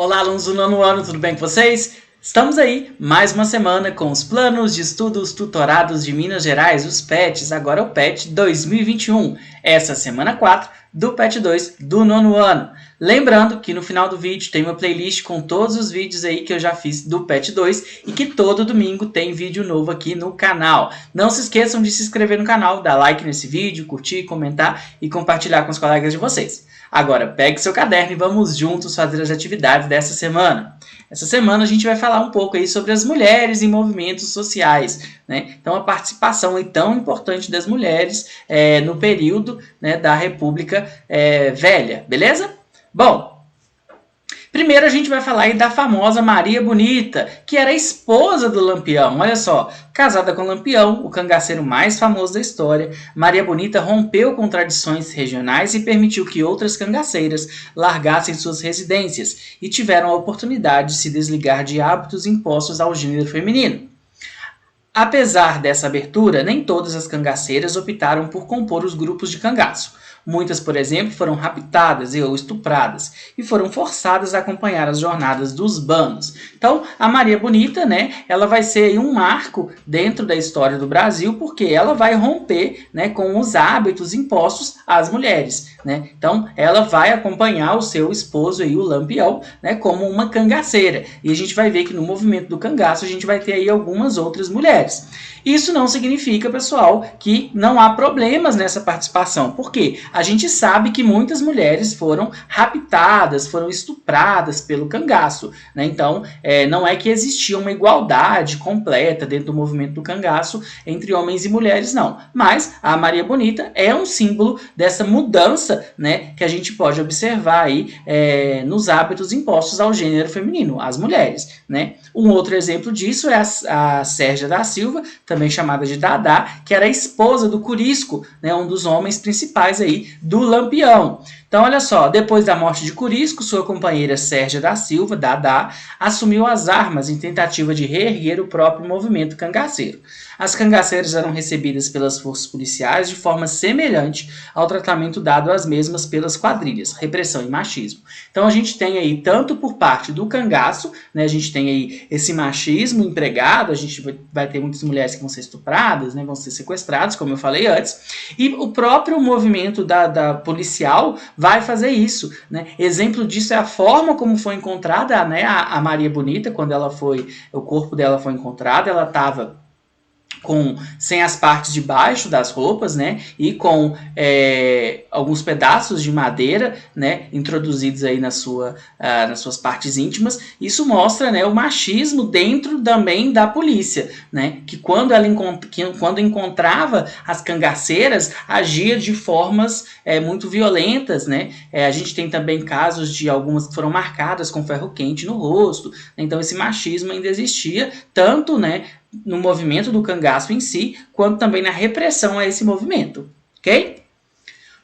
Olá, alunos do nono ano, tudo bem com vocês? Estamos aí, mais uma semana com os planos de estudos tutorados de Minas Gerais, os PETs, agora o PET 2021, essa semana 4 do PET 2 do nono ano. Lembrando que no final do vídeo tem uma playlist com todos os vídeos aí que eu já fiz do PET 2 e que todo domingo tem vídeo novo aqui no canal. Não se esqueçam de se inscrever no canal, dar like nesse vídeo, curtir, comentar e compartilhar com os colegas de vocês. Agora, pegue seu caderno e vamos juntos fazer as atividades dessa semana. Essa semana a gente vai falar um pouco aí sobre as mulheres em movimentos sociais, né? Então, a participação aí tão importante das mulheres no período, né, da República Velha, beleza? Bom, primeiro a gente vai falar aí da famosa Maria Bonita, que era a esposa do Lampião. Olha só, casada com Lampião, o cangaceiro mais famoso da história, Maria Bonita rompeu com tradições regionais e permitiu que outras cangaceiras largassem suas residências e tiveram a oportunidade de se desligar de hábitos impostos ao gênero feminino. Apesar dessa abertura, nem todas as cangaceiras optaram por compor os grupos de cangaço. Muitas, por exemplo, foram raptadas ou estupradas e foram forçadas a acompanhar as jornadas dos bandos. Então, a Maria Bonita, né, ela vai ser aí um marco dentro da história do Brasil, porque ela vai romper, né, com os hábitos impostos às mulheres, né? Então, ela vai acompanhar o seu esposo aí, o Lampião, né, como uma cangaceira. E a gente vai ver que no movimento do cangaço a gente vai ter aí algumas outras mulheres. Isso não significa, pessoal, que não há problemas nessa participação. Por quê? A gente sabe que muitas mulheres foram raptadas, foram estupradas pelo cangaço, né? Então, não é que existia uma igualdade completa dentro do movimento do cangaço entre homens e mulheres, não. Mas a Maria Bonita é um símbolo dessa mudança, né, que a gente pode observar aí nos hábitos impostos ao gênero feminino, às mulheres, né? Um outro exemplo disso é a Sérgia da Silva, também chamada de Dadá, que era a esposa do Curisco, né, um dos homens principais aí do Lampião. Então, olha só, depois da morte de Curisco, sua companheira Sérgia da Silva, Dadá, assumiu as armas em tentativa de reerguer o próprio movimento cangaceiro. As cangaceiras eram recebidas pelas forças policiais de forma semelhante ao tratamento dado às mesmas pelas quadrilhas, repressão e machismo. Então, a gente tem aí, tanto por parte do cangaço, né, a gente tem aí esse machismo empregado, a gente vai ter muitas mulheres que vão ser estupradas, né, vão ser sequestradas, como eu falei antes, e o próprio movimento da policial vai fazer isso, né? Exemplo disso é a forma como foi encontrada, né, a Maria Bonita, quando o corpo dela foi encontrado, ela estava sem as partes de baixo das roupas, né, e com alguns pedaços de madeira, né, introduzidos aí nas suas partes íntimas. Isso mostra, né, o machismo dentro também da polícia, né, que quando encontrava as cangaceiras, agia de formas muito violentas, né. A gente tem também casos de algumas que foram marcadas com ferro quente no rosto. Então esse machismo ainda existia, tanto, né, no movimento do cangaço em si, quanto também na repressão a esse movimento, ok?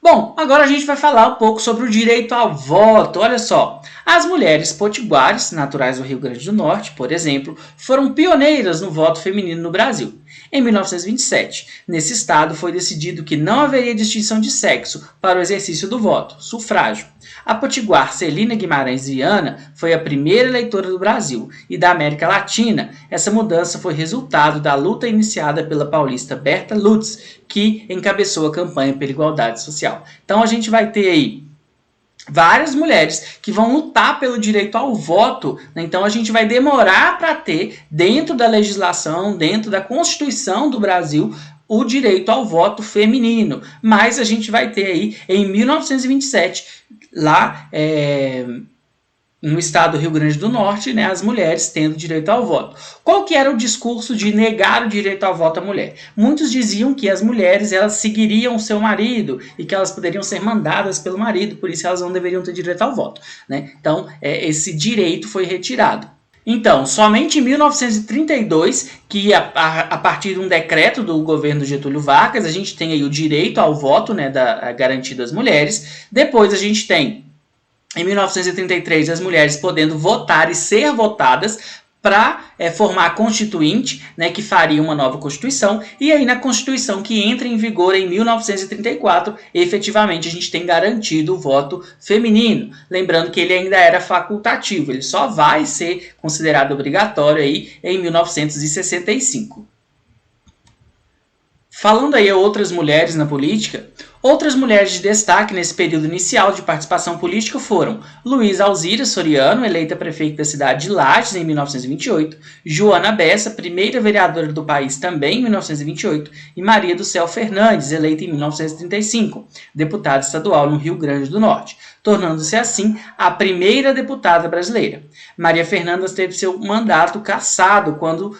Bom, agora a gente vai falar um pouco sobre o direito ao voto. Olha só, as mulheres potiguares, naturais do Rio Grande do Norte, por exemplo, foram pioneiras no voto feminino no Brasil. Em 1927, nesse estado foi decidido que não haveria distinção de sexo para o exercício do voto, sufrágio. A potiguar Celina Guimarães Viana foi a primeira eleitora do Brasil e da América Latina. Essa mudança foi resultado da luta iniciada pela paulista Berta Lutz, que encabeçou a campanha pela igualdade social. Então a gente vai ter aí várias mulheres que vão lutar pelo direito ao voto, né? Então a gente vai demorar para ter, dentro da legislação, dentro da Constituição do Brasil, o direito ao voto feminino. Mas a gente vai ter aí, em 1927, lá no estado do Rio Grande do Norte, né, as mulheres tendo direito ao voto. Qual que era o discurso de negar o direito ao voto à mulher? Muitos diziam que as mulheres elas seguiriam o seu marido e que elas poderiam ser mandadas pelo marido, por isso elas não deveriam ter direito ao voto, né? Então, esse direito foi retirado. Então, somente em 1932, que a partir de um decreto do governo Getúlio Vargas, a gente tem aí o direito ao voto, né, garantido às mulheres. Depois a gente tem, em 1933, as mulheres podendo votar e ser votadas para formar a Constituinte, né, que faria uma nova Constituição, e aí na Constituição que entra em vigor em 1934, efetivamente a gente tem garantido o voto feminino. Lembrando que ele ainda era facultativo, ele só vai ser considerado obrigatório aí em 1965. Falando aí a outras mulheres na política, outras mulheres de destaque nesse período inicial de participação política foram Luísa Alzira Soriano, eleita prefeita da cidade de Lages em 1928, Joana Bessa, primeira vereadora do país também em 1928, e Maria do Céu Fernandes, eleita em 1935, deputada estadual no Rio Grande do Norte, tornando-se assim a primeira deputada brasileira. Maria Fernandes teve seu mandato cassado quando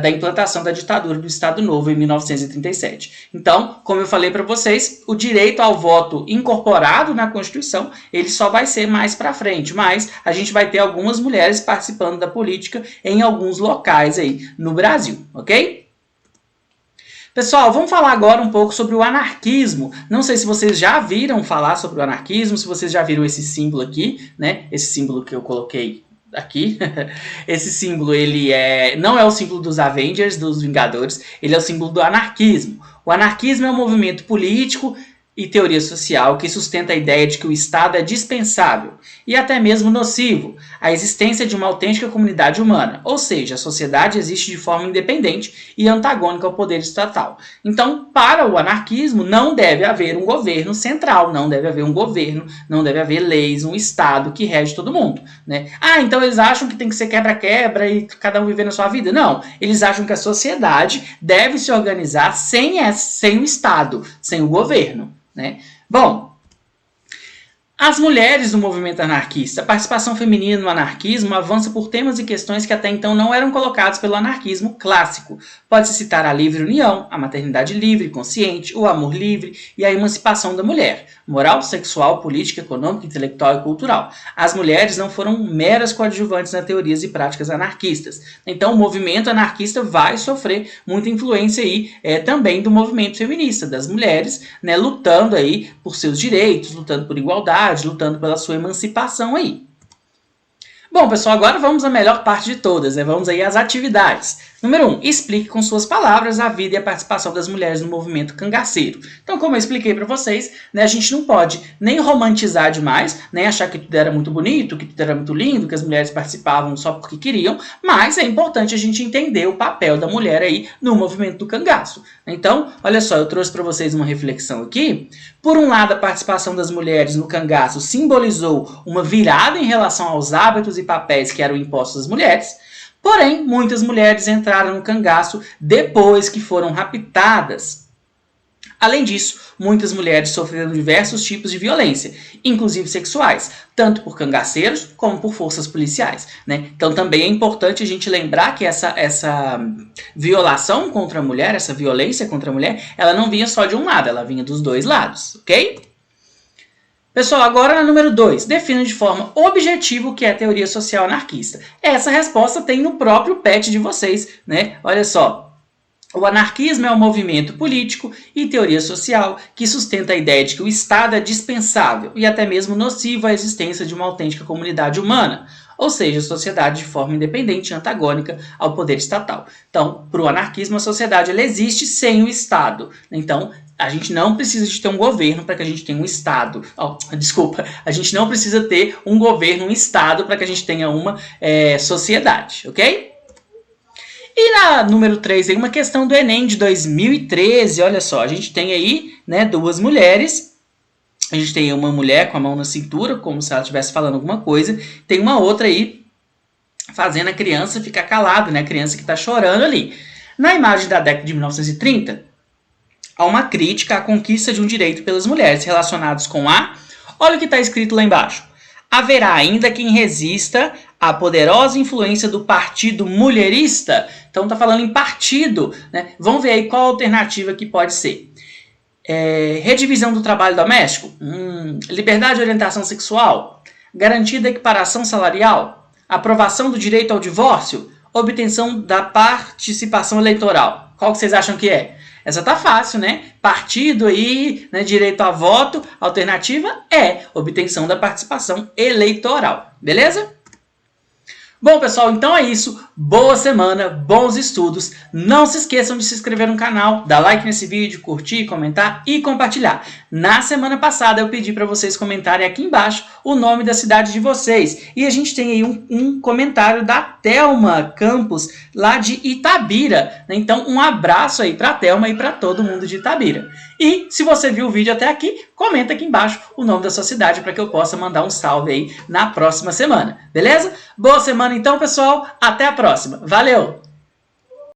da implantação da ditadura do Estado Novo em 1937. Então, como eu falei para vocês, o direito ao voto incorporado na Constituição, ele só vai ser mais para frente, mas a gente vai ter algumas mulheres participando da política em alguns locais aí no Brasil, ok? Pessoal, vamos falar agora um pouco sobre o anarquismo. Não sei se vocês já viram falar sobre o anarquismo, se vocês já viram esse símbolo aqui, né? Esse símbolo que eu coloquei aqui. Esse símbolo, ele não é o símbolo dos Avengers, dos Vingadores, ele é o símbolo do anarquismo. O anarquismo é um movimento político e teoria social que sustenta a ideia de que o Estado é dispensável e até mesmo nocivo à existência de uma autêntica comunidade humana, ou seja, a sociedade existe de forma independente e antagônica ao poder estatal. Então, para o anarquismo, não deve haver um governo central, não deve haver um governo, não deve haver leis, um Estado que rege todo mundo, né? Então eles acham que tem que ser quebra-quebra e cada um viver na sua vida? Não, eles acham que a sociedade deve se organizar sem o Estado, sem o governo, né? Bom, as mulheres do movimento anarquista, a participação feminina no anarquismo avança por temas e questões que até então não eram colocados pelo anarquismo clássico. Pode-se citar a livre união, a maternidade livre, consciente, o amor livre e a emancipação da mulher, moral, sexual, política, econômica, intelectual e cultural. As mulheres não foram meras coadjuvantes nas teorias e práticas anarquistas. Então o movimento anarquista vai sofrer muita influência aí também do movimento feminista, das mulheres, né, lutando aí por seus direitos, lutando por igualdade, lutando pela sua emancipação aí. Bom, pessoal, agora vamos à melhor parte de todas, né? Vamos aí às atividades. Número 1, explique com suas palavras a vida e a participação das mulheres no movimento cangaceiro. Então, como eu expliquei para vocês, né, a gente não pode nem romantizar demais, nem achar que tudo era muito bonito, que tudo era muito lindo, que as mulheres participavam só porque queriam, mas é importante a gente entender o papel da mulher aí no movimento do cangaço. Então, olha só, eu trouxe para vocês uma reflexão aqui. Por um lado, a participação das mulheres no cangaço simbolizou uma virada em relação aos hábitos e papéis que eram impostos às mulheres. Porém, muitas mulheres entraram no cangaço depois que foram raptadas. Além disso, muitas mulheres sofreram diversos tipos de violência, inclusive sexuais, tanto por cangaceiros como por forças policiais, né? Então também é importante a gente lembrar que essa violação contra a mulher, essa violência contra a mulher, ela não vinha só de um lado, ela vinha dos dois lados, ok? Pessoal, agora na número 2, defina de forma objetiva o que é teoria social anarquista. Essa resposta tem no próprio PET de vocês, né? Olha só. O anarquismo é um movimento político e teoria social que sustenta a ideia de que o Estado é dispensável e até mesmo nocivo à existência de uma autêntica comunidade humana, ou seja, a sociedade de forma independente e antagônica ao poder estatal. Então, para o anarquismo, a sociedade ela existe sem o Estado. Então, a gente não precisa de ter um governo para que a gente tenha um Estado. A gente não precisa ter um governo, um Estado para que a gente tenha uma sociedade, ok? E na número 3, aí, uma questão do Enem de 2013, olha só, a gente tem aí, né, duas mulheres, a gente tem uma mulher com a mão na cintura, como se ela estivesse falando alguma coisa, tem uma outra aí fazendo a criança ficar calada, né, a criança que está chorando ali. Na imagem da década de 1930, há uma crítica à conquista de um direito pelas mulheres relacionados com olha o que está escrito lá embaixo, haverá ainda quem resista à poderosa influência do partido mulherista. Então está falando em partido, né? Vamos ver aí qual a alternativa que pode ser. Redivisão do trabalho doméstico, liberdade de orientação sexual, garantia da equiparação salarial, aprovação do direito ao divórcio, obtenção da participação eleitoral. Qual que vocês acham que é? Essa tá fácil, né? Partido aí, né, direito a voto, alternativa é obtenção da participação eleitoral, beleza? Bom, pessoal, então é isso. Boa semana, bons estudos. Não se esqueçam de se inscrever no canal, dar like nesse vídeo, curtir, comentar e compartilhar. Na semana passada eu pedi para vocês comentarem aqui embaixo o nome da cidade de vocês. E a gente tem aí um comentário da Thelma Campos, lá de Itabira. Então, um abraço aí para a Thelma e para todo mundo de Itabira. E se você viu o vídeo até aqui, comenta aqui embaixo o nome da sua cidade para que eu possa mandar um salve aí na próxima semana, beleza? Boa semana então, pessoal. Até a próxima. Valeu!